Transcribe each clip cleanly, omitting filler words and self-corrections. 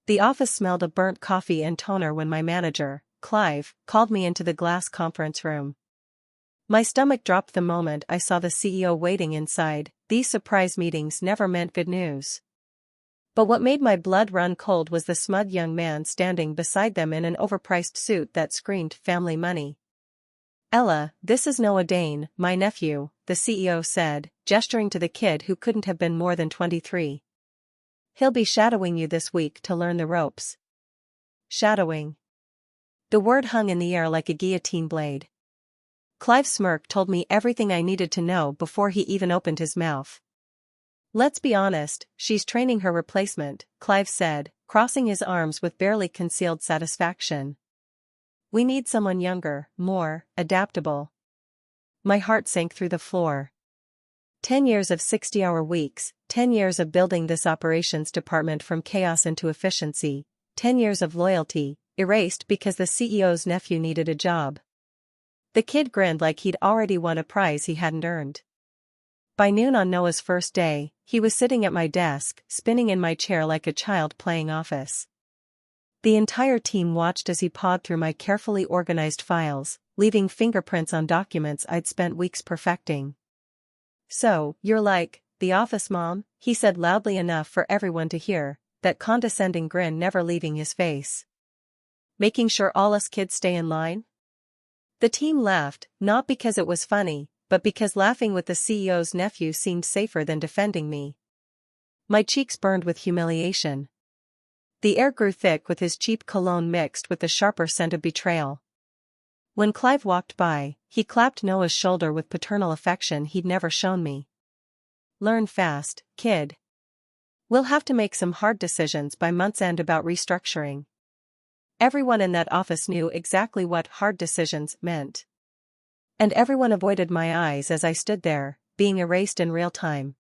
The office smelled of burnt coffee and toner when my manager, Clive, called me into the glass conference room. My stomach dropped the moment I saw the CEO waiting inside. These surprise meetings never meant good news. But what made my blood run cold was the smug young man standing beside them in an overpriced suit that screamed family money. "Ella, this is Noah Dane, my nephew," the CEO said, gesturing to the kid who couldn't have been more than 23. "He'll be shadowing you this week to learn the ropes." Shadowing. The word hung in the air like a guillotine blade. Clive's smirk told me everything I needed to know before he even opened his mouth. "Let's be honest, she's training her replacement," Clive said, crossing his arms with barely concealed satisfaction. "We need someone younger, more adaptable." My heart sank through the floor. 10 years of 60-hour weeks, 10 years of building this operations department from chaos into efficiency, 10 years of loyalty, erased because the CEO's nephew needed a job. The kid grinned like he'd already won a prize he hadn't earned. By noon on Noah's first day, he was sitting at my desk, spinning in my chair like a child playing office. The entire team watched as he pawed through my carefully organized files, leaving fingerprints on documents I'd spent weeks perfecting. "So, you're like the office mom," he said loudly enough for everyone to hear, that condescending grin never leaving his face. "Making sure all us kids stay in line?" The team laughed, not because it was funny, but because laughing with the CEO's nephew seemed safer than defending me. My cheeks burned with humiliation. The air grew thick with his cheap cologne mixed with the sharper scent of betrayal. When Clive walked by, he clapped Noah's shoulder with paternal affection he'd never shown me. "Learn fast, kid. We'll have to make some hard decisions by month's end about restructuring." Everyone in that office knew exactly what hard decisions meant. And everyone avoided my eyes as I stood there, being erased in real time.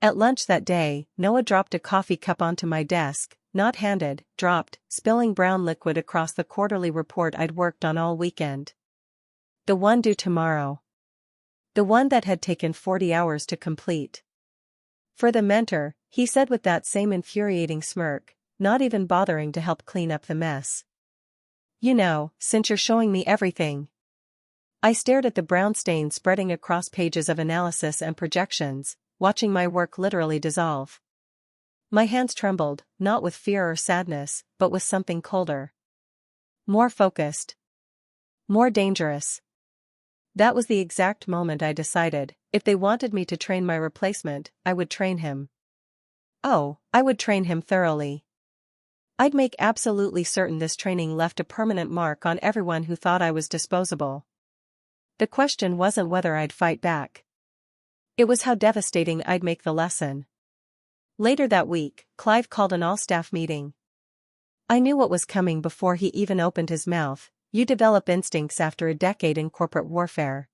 At lunch that day, Noah dropped a coffee cup onto my desk, not handed, dropped, spilling brown liquid across the quarterly report I'd worked on all weekend. The one due tomorrow. The one that had taken 40 hours to complete. "For the mentor," he said with that same infuriating smirk, not even bothering to help clean up the mess. "You know, since you're showing me everything." I stared at the brown stain spreading across pages of analysis and projections, watching my work literally dissolve. My hands trembled, not with fear or sadness, but with something colder. More focused. More dangerous. That was the exact moment I decided, if they wanted me to train my replacement, I would train him. Oh, I would train him thoroughly. I'd make absolutely certain this training left a permanent mark on everyone who thought I was disposable. The question wasn't whether I'd fight back. It was how devastating I'd make the lesson. Later that week, Clive called an all-staff meeting. I knew what was coming before he even opened his mouth. "You develop instincts after a decade in corporate warfare.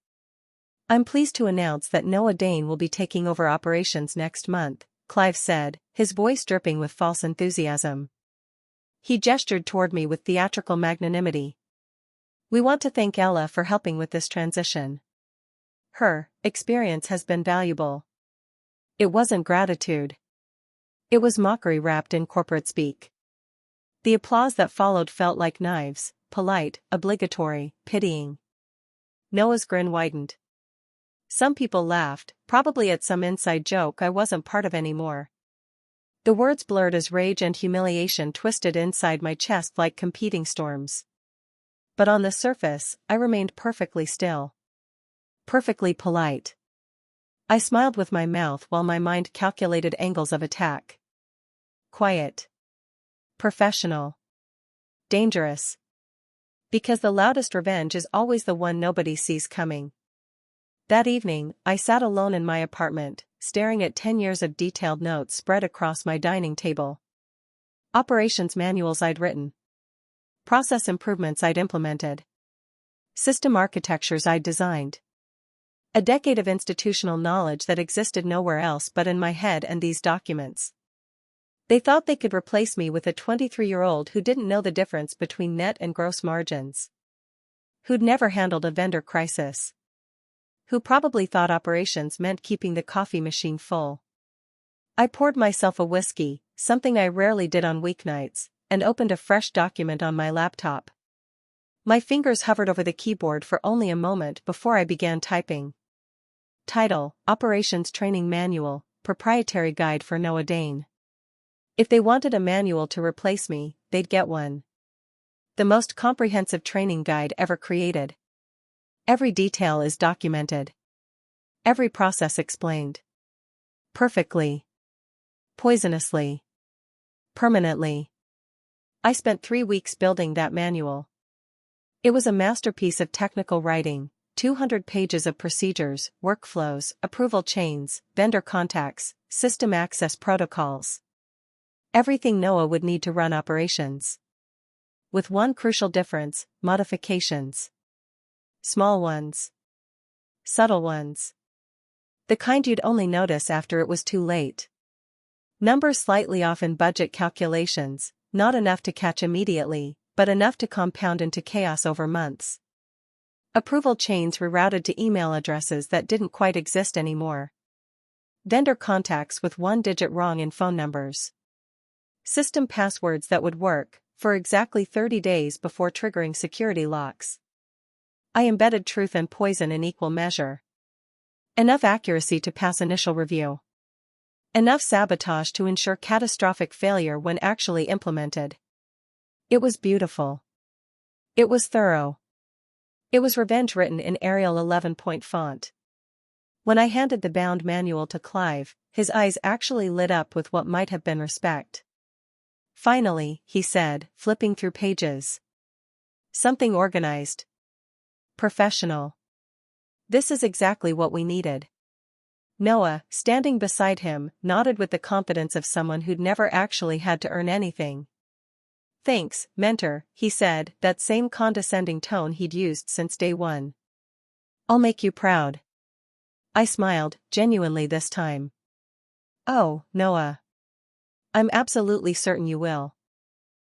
I'm pleased to announce that Noah Dane will be taking over operations next month," Clive said, his voice dripping with false enthusiasm. He gestured toward me with theatrical magnanimity. "We want to thank Ella for helping with this transition. Her experience has been valuable." It wasn't gratitude. It was mockery wrapped in corporate speak. The applause that followed felt like knives, polite, obligatory, pitying. Noah's grin widened. Some people laughed, probably at some inside joke I wasn't part of anymore. The words blurred as rage and humiliation twisted inside my chest like competing storms. But on the surface, I remained perfectly still. Perfectly polite. I smiled with my mouth while my mind calculated angles of attack. Quiet. Professional. Dangerous. Because the loudest revenge is always the one nobody sees coming. That evening, I sat alone in my apartment, staring at 10 years of detailed notes spread across my dining table. Operations manuals I'd written. Process improvements I'd implemented. System architectures I'd designed. A decade of institutional knowledge that existed nowhere else but in my head and these documents. They thought they could replace me with a 23-year-old who didn't know the difference between net and gross margins. Who'd never handled a vendor crisis. Who probably thought operations meant keeping the coffee machine full. I poured myself a whiskey, something I rarely did on weeknights, and opened a fresh document on my laptop. My fingers hovered over the keyboard for only a moment before I began typing. Title: Operations Training Manual, Proprietary Guide for Noah Dane. If they wanted a manual to replace me, they'd get one. The most comprehensive training guide ever created. Every detail is documented. Every process explained. Perfectly. Poisonously. Permanently. I spent 3 weeks building that manual. It was a masterpiece of technical writing, 200 pages of procedures, workflows, approval chains, vendor contacts, system access protocols. Everything Noah would need to run operations. With one crucial difference: modifications. Small ones. Subtle ones. The kind you'd only notice after it was too late. Numbers slightly off in budget calculations, not enough to catch immediately, but enough to compound into chaos over months. Approval chains rerouted to email addresses that didn't quite exist anymore. Vendor contacts with one digit wrong in phone numbers. System passwords that would work for exactly 30 days before triggering security locks. I embedded truth and poison in equal measure. Enough accuracy to pass initial review. Enough sabotage to ensure catastrophic failure when actually implemented. It was beautiful. It was thorough. It was revenge written in Arial 11-point font. When I handed the bound manual to Clive, his eyes actually lit up with what might have been respect. Finally, he said, flipping through pages. Something organized. Professional. This is exactly what we needed. Noah, standing beside him, nodded with the confidence of someone who'd never actually had to earn anything. Thanks, mentor, he said, that same condescending tone he'd used since day one. I'll make you proud. I smiled, genuinely this time. Oh, Noah. I'm absolutely certain you will.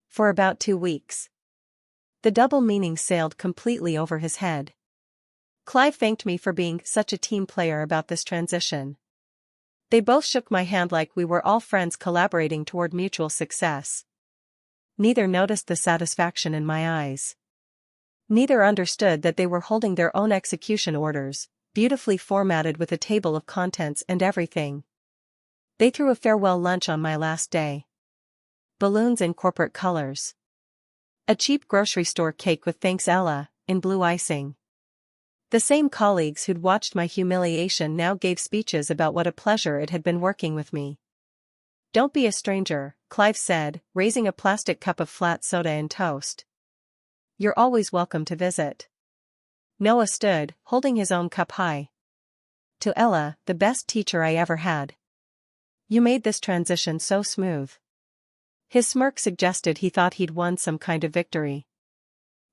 For about 2 weeks. The double meaning sailed completely over his head. Clive thanked me for being such a team player about this transition. They both shook my hand like we were all friends collaborating toward mutual success. Neither noticed the satisfaction in my eyes. Neither understood that they were holding their own execution orders, beautifully formatted with a table of contents and everything. They threw a farewell lunch on my last day. Balloons in corporate colors. A cheap grocery store cake with "Thanks Ella" in blue icing. The same colleagues who'd watched my humiliation now gave speeches about what a pleasure it had been working with me. Don't be a stranger, Clive said, raising a plastic cup of flat soda and toast. You're always welcome to visit. Noah stood, holding his own cup high. To Ella, the best teacher I ever had. You made this transition so smooth. His smirk suggested he thought he'd won some kind of victory.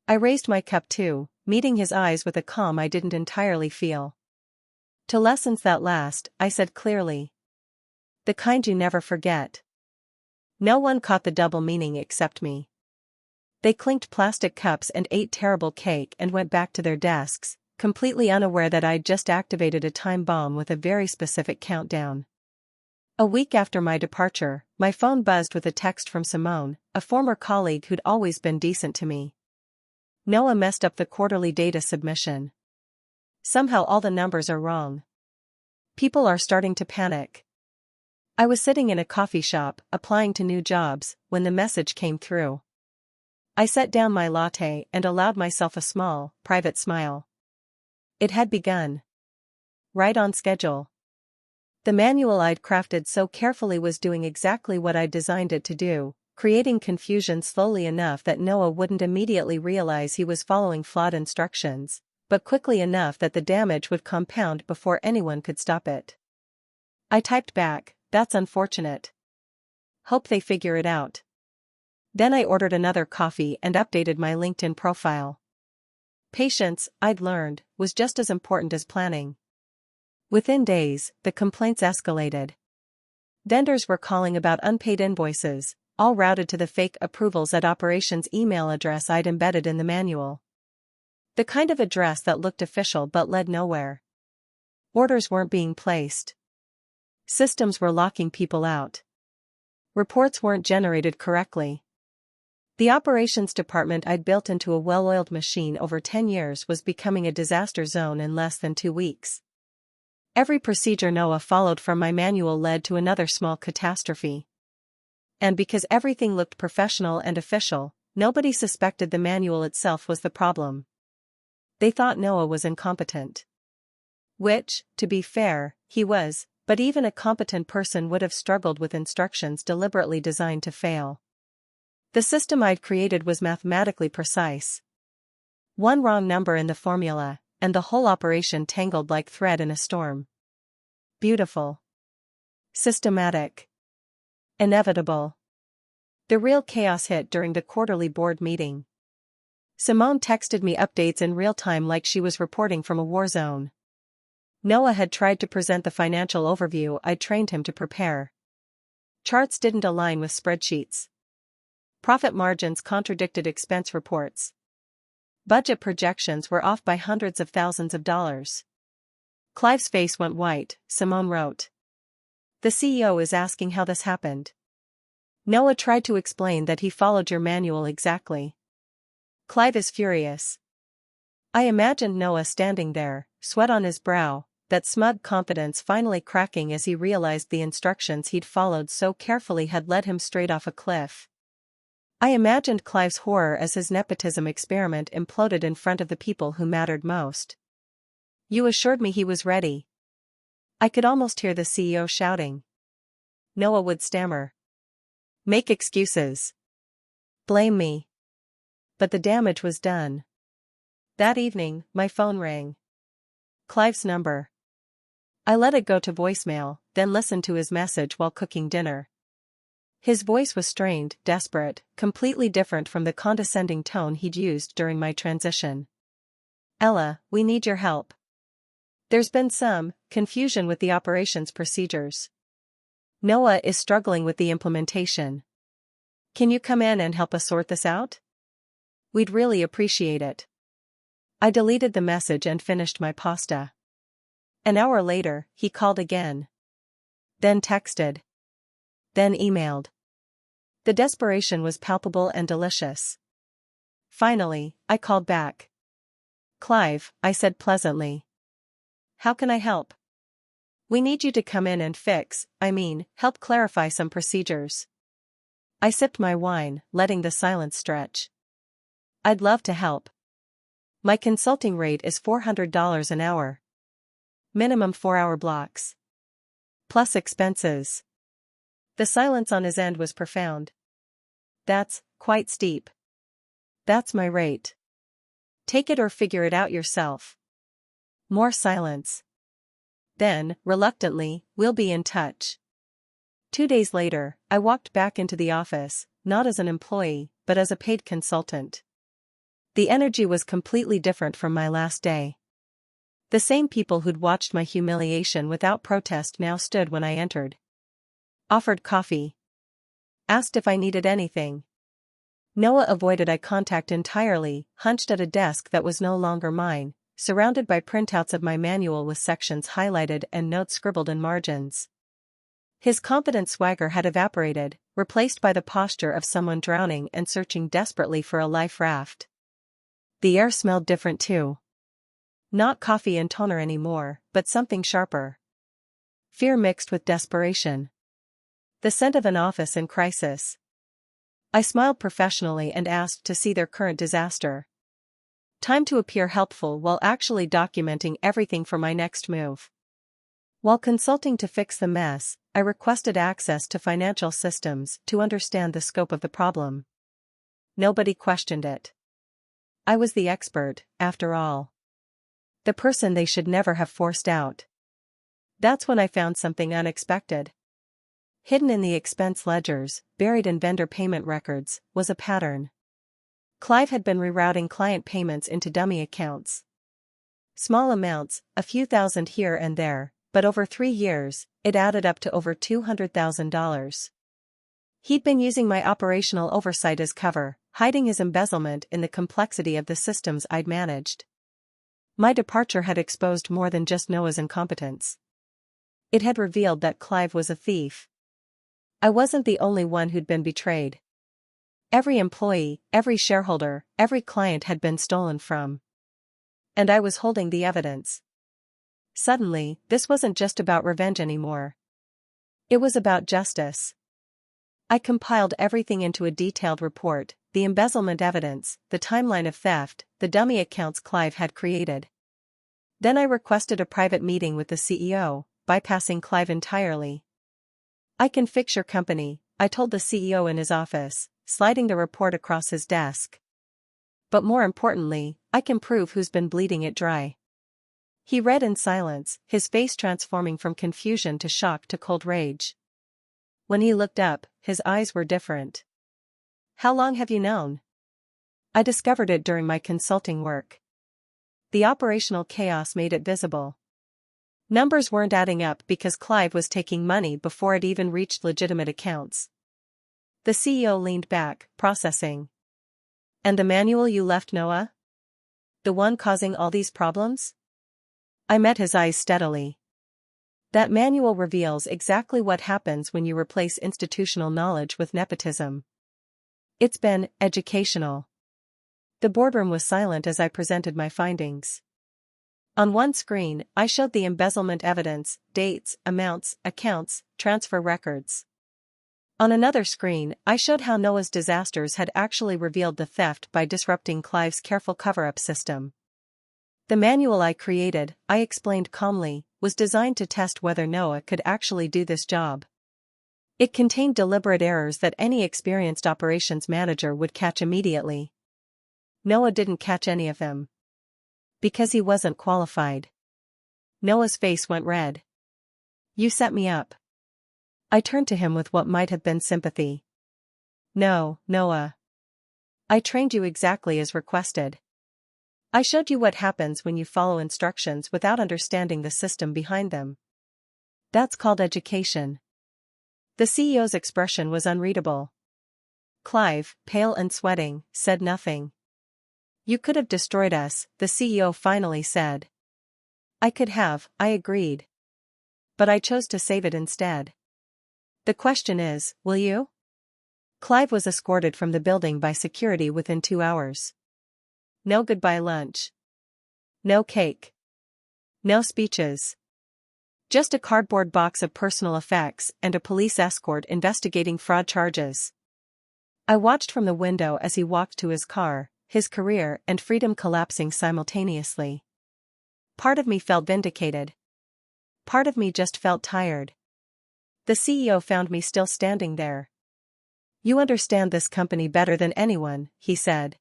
I raised my cup too, meeting his eyes with a calm I didn't entirely feel. To lessons that last, I said clearly. The kind you never forget. No one caught the double meaning except me. They clinked plastic cups and ate terrible cake and went back to their desks, completely unaware that I'd just activated a time bomb with a very specific countdown. A week after my departure, my phone buzzed with a text from Simone, a former colleague who'd always been decent to me. Noah messed up the quarterly data submission. Somehow all the numbers are wrong. People are starting to panic. I was sitting in a coffee shop, applying to new jobs, when the message came through. I set down my latte and allowed myself a small, private smile. It had begun. Right on schedule. The manual I'd crafted so carefully was doing exactly what I'd designed it to do, creating confusion slowly enough that Noah wouldn't immediately realize he was following flawed instructions, but quickly enough that the damage would compound before anyone could stop it. I typed back, "That's unfortunate. Hope they figure it out." Then I ordered another coffee and updated my LinkedIn profile. Patience, I'd learned, was just as important as planning. Within days, the complaints escalated. Vendors were calling about unpaid invoices, all routed to the fake approvals at operations email address I'd embedded in the manual. The kind of address that looked official but led nowhere. Orders weren't being placed. Systems were locking people out. Reports weren't generated correctly. The operations department I'd built into a well-oiled machine over 10 years was becoming a disaster zone in less than 2 weeks. Every procedure Noah followed from my manual led to another small catastrophe. And because everything looked professional and official, nobody suspected the manual itself was the problem. They thought Noah was incompetent. Which, to be fair, he was, but even a competent person would have struggled with instructions deliberately designed to fail. The system I'd created was mathematically precise. One wrong number in the formula, and the whole operation tangled like thread in a storm. Beautiful. Systematic. Inevitable. The real chaos hit during the quarterly board meeting. Simone texted me updates in real time like she was reporting from a war zone. Noah had tried to present the financial overview I'd trained him to prepare. Charts didn't align with spreadsheets. Profit margins contradicted expense reports. Budget projections were off by hundreds of thousands of dollars. Clive's face went white, Simone wrote. The CEO is asking how this happened. Noah tried to explain that he followed your manual exactly. Clive is furious. I imagined Noah standing there, sweat on his brow, that smug confidence finally cracking as he realized the instructions he'd followed so carefully had led him straight off a cliff. I imagined Clive's horror as his nepotism experiment imploded in front of the people who mattered most. You assured me he was ready. I could almost hear the CEO shouting. Noah would stammer. Make excuses. Blame me. But the damage was done. That evening, my phone rang. Clive's number. I let it go to voicemail, then listened to his message while cooking dinner. His voice was strained, desperate, completely different from the condescending tone he'd used during my transition. Ella, we need your help. There's been some confusion with the operations procedures. Noah is struggling with the implementation. Can you come in and help us sort this out? We'd really appreciate it. I deleted the message and finished my pasta. An hour later, he called again. Then texted. Then emailed. The desperation was palpable and delicious. Finally, I called back. Clive, I said pleasantly. How can I help? We need you to come in and help clarify some procedures. I sipped my wine, letting the silence stretch. I'd love to help. My consulting rate is $400 an hour. Minimum 4-hour blocks. Plus expenses. The silence on his end was profound. That's quite steep. That's my rate. Take it or figure it out yourself. More silence. Then, reluctantly, we'll be in touch. 2 days later, I walked back into the office, not as an employee, but as a paid consultant. The energy was completely different from my last day. The same people who'd watched my humiliation without protest now stood when I entered. Offered coffee. Asked if I needed anything. Noah avoided eye contact entirely, hunched at a desk that was no longer mine, surrounded by printouts of my manual with sections highlighted and notes scribbled in margins. His confident swagger had evaporated, replaced by the posture of someone drowning and searching desperately for a life raft. The air smelled different too. Not coffee and toner anymore, but something sharper. Fear mixed with desperation. The scent of an office in crisis. I smiled professionally and asked to see their current disaster. Time to appear helpful while actually documenting everything for my next move. While consulting to fix the mess, I requested access to financial systems to understand the scope of the problem. Nobody questioned it. I was the expert, after all. The person they should never have forced out. That's when I found something unexpected. Hidden in the expense ledgers, buried in vendor payment records, was a pattern. Clive had been rerouting client payments into dummy accounts. Small amounts, a few thousand here and there, but over 3 years, it added up to over $200,000. He'd been using my operational oversight as cover, hiding his embezzlement in the complexity of the systems I'd managed. My departure had exposed more than just Noah's incompetence. It had revealed that Clive was a thief. I wasn't the only one who'd been betrayed. Every employee, every shareholder, every client had been stolen from. And I was holding the evidence. Suddenly, this wasn't just about revenge anymore. It was about justice. I compiled everything into a detailed report: the embezzlement evidence, the timeline of theft, the dummy accounts Clive had created. Then I requested a private meeting with the CEO, bypassing Clive entirely. "I can fix your company," I told the CEO in his office, sliding the report across his desk. "But more importantly, I can prove who's been bleeding it dry." He read in silence, his face transforming from confusion to shock to cold rage. When he looked up, his eyes were different. "How long have you known?" "I discovered it during my consulting work." The operational chaos made it visible. Numbers weren't adding up because Clive was taking money before it even reached legitimate accounts. The CEO leaned back, processing. "And the manual you left Noah? The one causing all these problems?" I met his eyes steadily. "That manual reveals exactly what happens when you replace institutional knowledge with nepotism. It's been educational." The boardroom was silent as I presented my findings. On one screen, I showed the embezzlement evidence, dates, amounts, accounts, transfer records. On another screen, I showed how Noah's disasters had actually revealed the theft by disrupting Clive's careful cover-up system. The manual I created, I explained calmly, was designed to test whether Noah could actually do this job. It contained deliberate errors that any experienced operations manager would catch immediately. Noah didn't catch any of them. Because he wasn't qualified. Noah's face went red. "You set me up." I turned to him with what might have been sympathy. "No, Noah. I trained you exactly as requested. I showed you what happens when you follow instructions without understanding the system behind them. That's called education." The CEO's expression was unreadable. Clive, pale and sweating, said nothing. "You could have destroyed us," the CEO finally said. "I could have," I agreed. "But I chose to save it instead. The question is, will you?" Clive was escorted from the building by security within 2 hours. No goodbye lunch. No cake. No speeches. Just a cardboard box of personal effects and a police escort investigating fraud charges. I watched from the window as he walked to his car, his career and freedom collapsing simultaneously. Part of me felt vindicated. Part of me just felt tired. The CEO found me still standing there. "You understand this company better than anyone," he said.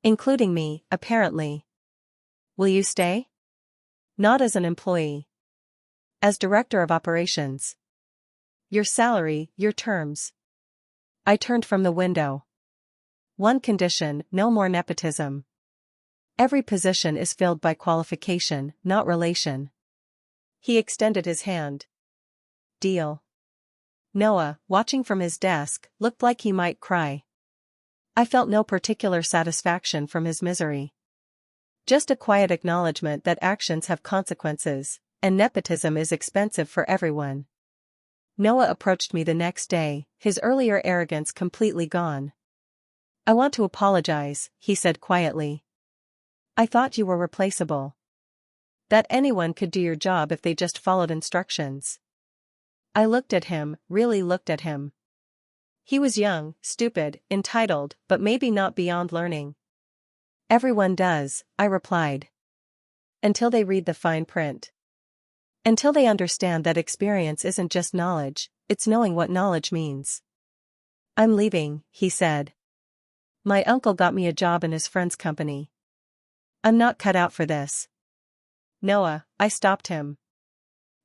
"Including me, apparently. Will you stay?" "Not as an employee. As director of operations." "Your salary, your terms." I turned from the window. "One condition: no more nepotism. Every position is filled by qualification, not relation." He extended his hand. "Deal." Noah, watching from his desk, looked like he might cry. I felt no particular satisfaction from his misery. Just a quiet acknowledgement that actions have consequences, and nepotism is expensive for everyone. Noah approached me the next day, his earlier arrogance completely gone. "I want to apologize," he said quietly. "I thought you were replaceable. That anyone could do your job if they just followed instructions." I looked at him, really looked at him. He was young, stupid, entitled, but maybe not beyond learning. "Everyone does," I replied. "Until they read the fine print. Until they understand that experience isn't just knowledge, it's knowing what knowledge means." "I'm leaving," he said. "My uncle got me a job in his friend's company. I'm not cut out for this." "Noah," I stopped him.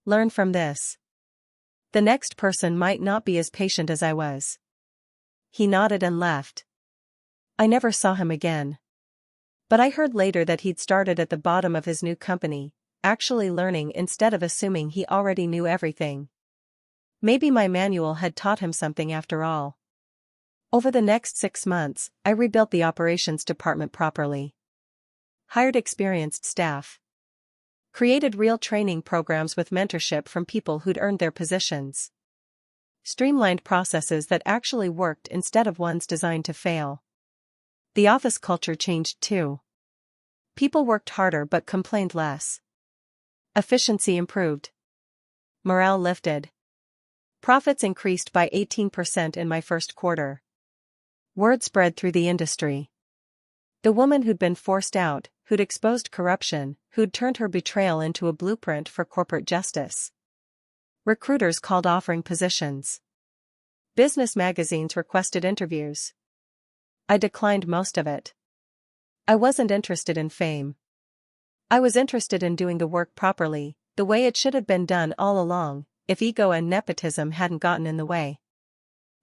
"Learn from this. The next person might not be as patient as I was." He nodded and left. I never saw him again. But I heard later that he'd started at the bottom of his new company, actually learning instead of assuming he already knew everything. Maybe my manual had taught him something after all. Over the next 6 months, I rebuilt the operations department properly. Hired experienced staff. Created real training programs with mentorship from people who'd earned their positions. streamlined processes that actually worked instead of ones designed to fail. The office culture changed too. People worked harder but complained less. Efficiency improved. Morale lifted. Profits increased by 18% in my first quarter. Word spread through the industry. The woman who'd been forced out, who'd exposed corruption, who'd turned her betrayal into a blueprint for corporate justice. Recruiters called offering positions. Business magazines requested interviews. I declined most of it. I wasn't interested in fame. I was interested in doing the work properly, the way it should have been done all along, if ego and nepotism hadn't gotten in the way.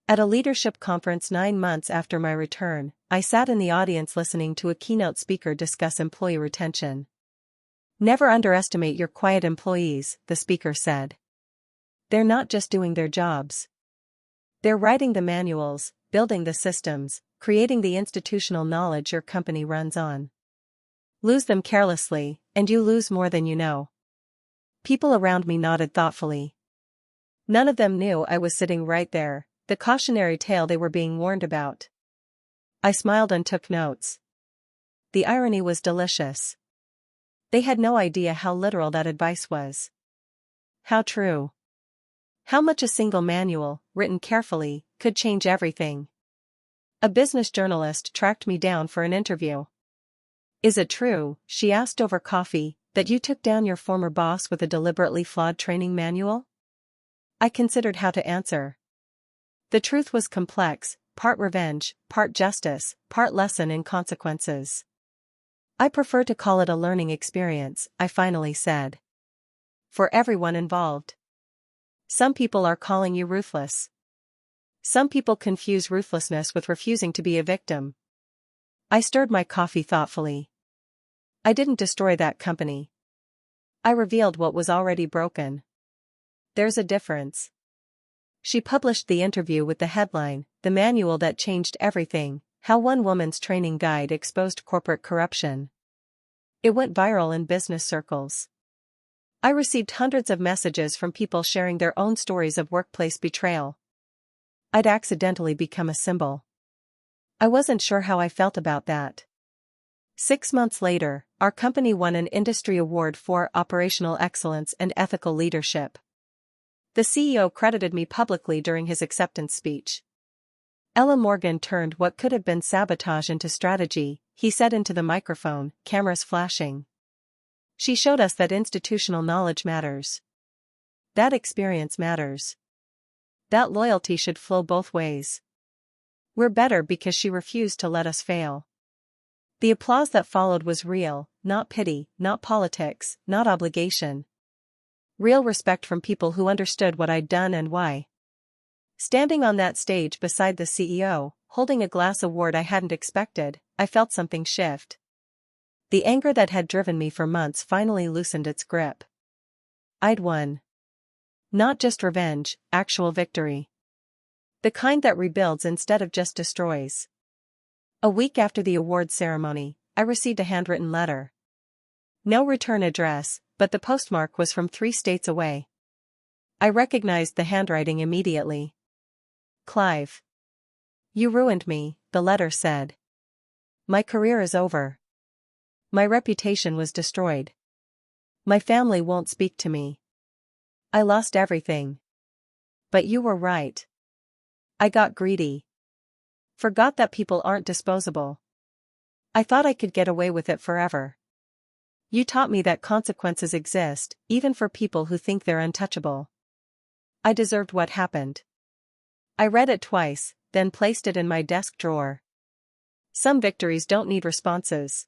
At a leadership conference 9 months after my return, I sat in the audience listening to a keynote speaker discuss employee retention. Never underestimate your quiet employees, the speaker said. They're not just doing their jobs. They're writing the manuals, building the systems, creating the institutional knowledge your company runs on. Lose them carelessly, and you lose more than you know. People around me nodded thoughtfully. None of them knew I was sitting right there, the cautionary tale they were being warned about. I smiled and took notes. The irony was delicious. They had no idea how literal that advice was. How true. How much a single manual, written carefully, could change everything. A business journalist tracked me down for an interview. Is it true, she asked over coffee, that you took down your former boss with a deliberately flawed training manual? I considered how to answer. The truth was complex, part revenge, part justice, part lesson in consequences. I prefer to call it a learning experience, I finally said. For everyone involved. Some people are calling you ruthless. Some people confuse ruthlessness with refusing to be a victim. I stirred my coffee thoughtfully. I didn't destroy that company. I revealed what was already broken. There's a difference. She published the interview with the headline, "The Manual That Changed Everything, How One Woman's Training Guide Exposed Corporate Corruption." It went viral in business circles. I received hundreds of messages from people sharing their own stories of workplace betrayal. I'd accidentally become a symbol. I wasn't sure how I felt about that. 6 months later, our company won an industry award for operational excellence and ethical leadership. The CEO credited me publicly during his acceptance speech. Ella Morgan turned what could have been sabotage into strategy, he said into the microphone, cameras flashing. She showed us that institutional knowledge matters. That experience matters. That loyalty should flow both ways. We're better because she refused to let us fail. The applause that followed was real, not pity, not politics, not obligation. Real respect from people who understood what I'd done and why. Standing on that stage beside the CEO, holding a glass award I hadn't expected, I felt something shift. The anger that had driven me for months finally loosened its grip. I'd won. Not just revenge, actual victory. The kind that rebuilds instead of just destroys. A week after the award ceremony, I received a handwritten letter. No return address, but the postmark was from 3 states away. I recognized the handwriting immediately. Clive. You ruined me, the letter said. My career is over. My reputation was destroyed. My family won't speak to me. I lost everything. But you were right. I got greedy. Forgot that people aren't disposable. I thought I could get away with it forever. You taught me that consequences exist, even for people who think they're untouchable. I deserved what happened. I read it twice, then placed it in my desk drawer. Some victories don't need responses.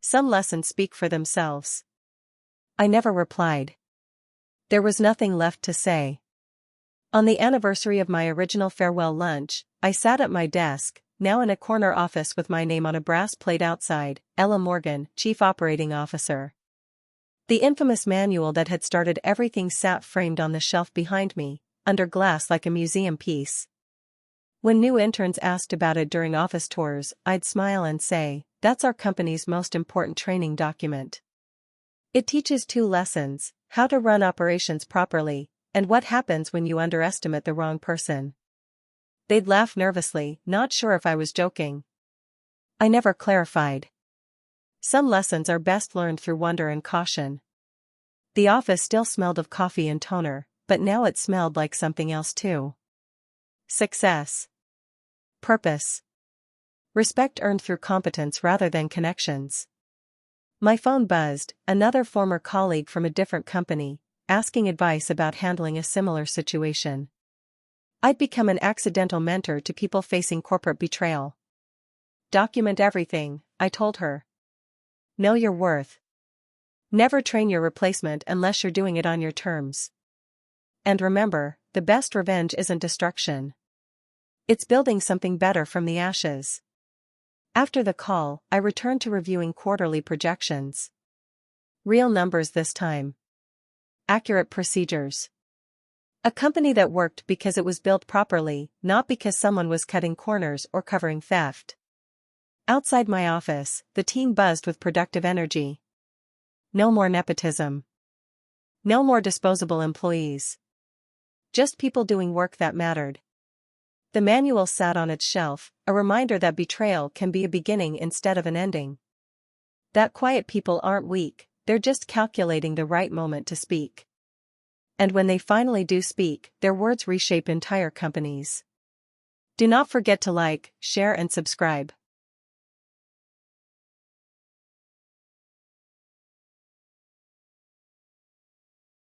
Some lessons speak for themselves. I never replied. There was nothing left to say. On the anniversary of my original farewell lunch, I sat at my desk, now in a corner office with my name on a brass plate outside, Ella Morgan, Chief Operating Officer. The infamous manual that had started everything sat framed on the shelf behind me, under glass like a museum piece. When new interns asked about it during office tours, I'd smile and say, "That's our company's most important training document. It teaches 2 lessons, how to run operations properly, And what happens when you underestimate the wrong person? They'd laugh nervously, not sure if I was joking. I never clarified. Some lessons are best learned through wonder and caution. The office still smelled of coffee and toner, but now it smelled like something else too. Success. Purpose. Respect earned through competence rather than connections. My phone buzzed, another former colleague from a different company, asking advice about handling a similar situation. I'd become an accidental mentor to people facing corporate betrayal. Document everything, I told her. Know your worth. Never train your replacement unless you're doing it on your terms. And remember, the best revenge isn't destruction. It's building something better from the ashes. After the call, I returned to reviewing quarterly projections. Real numbers this time. Accurate procedures. A company that worked because it was built properly, not because someone was cutting corners or covering theft. Outside my office, the team buzzed with productive energy. No more nepotism. No more disposable employees. Just people doing work that mattered. The manual sat on its shelf, a reminder that betrayal can be a beginning instead of an ending. That quiet people aren't weak, they're just calculating the right moment to speak. And when they finally do speak, their words reshape entire companies. Do not forget to like, share and subscribe.